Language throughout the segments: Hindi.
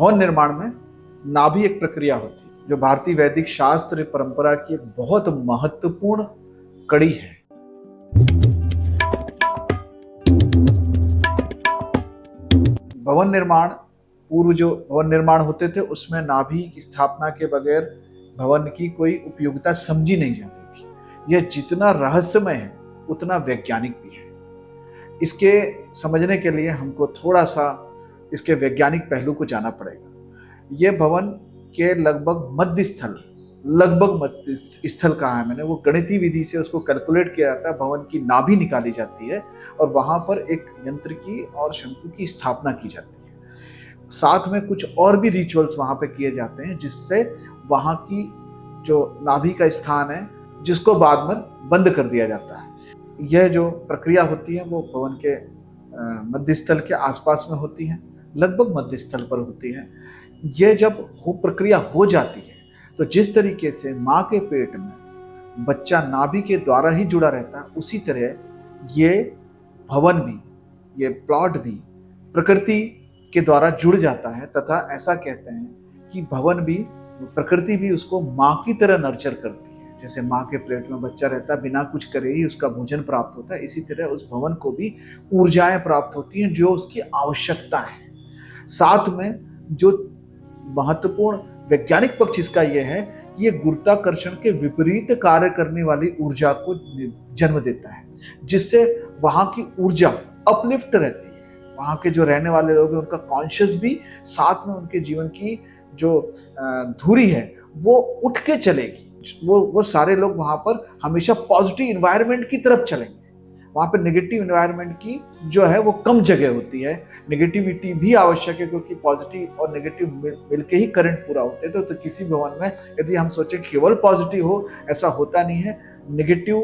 भवन निर्माण में नाभि एक प्रक्रिया होती है जो भारतीय वैदिक शास्त्र परंपरा की एक बहुत महत्वपूर्ण कड़ी है। पूर्व जो भवन निर्माण होते थे उसमें नाभि की स्थापना के बगैर भवन की कोई उपयोगिता समझी नहीं जाती थी। यह जितना रहस्यमय है उतना वैज्ञानिक भी है। इसके समझने के लिए हमको थोड़ा सा इसके वैज्ञानिक पहलू को जाना पड़ेगा। यह भवन के लगभग मध्य स्थल कहा है मैंने, वो गणितीय विधि से उसको कैलकुलेट किया जाता है। भवन की नाभि निकाली जाती है और वहां पर एक यंत्र की और शंकु की स्थापना की जाती है। साथ में कुछ और भी रिचुअल्स वहां पे किए जाते हैं जिससे वहां की जो नाभि का स्थान है जिसको बाद में बंद कर दिया जाता है। यह जो प्रक्रिया होती है वो भवन के मध्य स्थल के आसपास में होती है, लगभग मध्य स्थल पर होती है। यह जब प्रक्रिया हो जाती है तो जिस तरीके से माँ के पेट में बच्चा नाभि के द्वारा ही जुड़ा रहता है, उसी तरह ये भवन भी, ये प्लॉट भी प्रकृति के द्वारा जुड़ जाता है। तथा ऐसा कहते हैं कि भवन भी, प्रकृति भी उसको माँ की तरह नर्चर करती है। जैसे माँ के पेट में बच्चा रहता है, बिना कुछ करे ही उसका भोजन प्राप्त होता है, इसी तरह उस भवन को भी ऊर्जाएं प्राप्त होती हैं जो उसकी आवश्यकता है। साथ में जो महत्वपूर्ण वैज्ञानिक पक्ष इसका यह है कि ये गुरुत्वाकर्षण के विपरीत कार्य करने वाली ऊर्जा को जन्म देता है, जिससे वहां की ऊर्जा अपलिफ्ट रहती है। वहां के जो रहने वाले लोग हैं उनका कॉन्शियस भी, साथ में उनके जीवन की जो धुरी है वो उठ के चलेगी। वो सारे लोग वहां पर हमेशा पॉजिटिव इन्वायरमेंट की तरफ चलेंगे। वहां पर नेगेटिव इन्वायरमेंट की जो है वो कम जगह होती है। नेगेटिविटी भी आवश्यक है क्योंकि पॉजिटिव और नेगेटिव मिलके ही करंट पूरा होते हैं। तो किसी भवन में यदि हम सोचें केवल पॉजिटिव हो, ऐसा होता नहीं है। नेगेटिव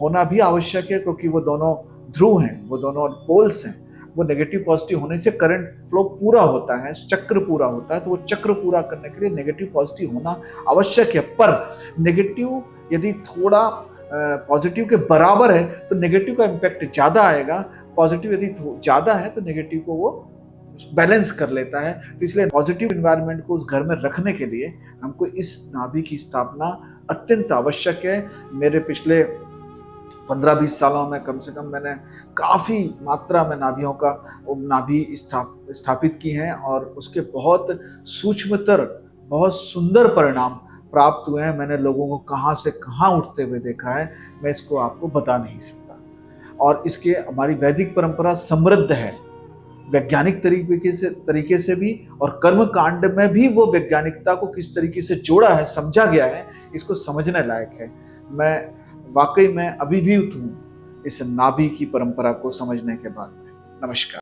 होना भी आवश्यक है क्योंकि वो दोनों ध्रुव हैं, वो दोनों पोल्स हैं। वो नेगेटिव पॉजिटिव होने से करंट फ्लो पूरा होता है, चक्र पूरा होता है। तो वो चक्र पूरा करने के लिए नेगेटिव पॉजिटिव होना आवश्यक है। पर नेगेटिव यदि थोड़ा पॉजिटिव के बराबर है तो नेगेटिव का इम्पैक्ट ज्यादा आएगा। पॉजिटिव यदि ज्यादा है तो नेगेटिव को वो बैलेंस कर लेता है। तो इसलिए पॉजिटिव एनवायरनमेंट को उस घर में रखने के लिए हमको इस नाभि की स्थापना अत्यंत आवश्यक है। मेरे पिछले 15-20 सालों में कम से कम मैंने काफ़ी मात्रा में नाभि स्थापित की हैं और उसके बहुत सूक्ष्मतर, बहुत सुंदर परिणाम प्राप्त हुए हैं। मैंने लोगों को कहाँ से कहाँ उठते हुए देखा है, मैं इसको आपको बता नहीं सकता। और इसके हमारी वैदिक परंपरा समृद्ध है, वैज्ञानिक तरीके से भी, और कर्म कांड में भी वो वैज्ञानिकता को किस तरीके से जोड़ा है, समझा गया है, इसको समझने लायक है। मैं वाकई में अभिभूत हूँ इस नाभि की परंपरा को समझने के बाद। नमस्कार।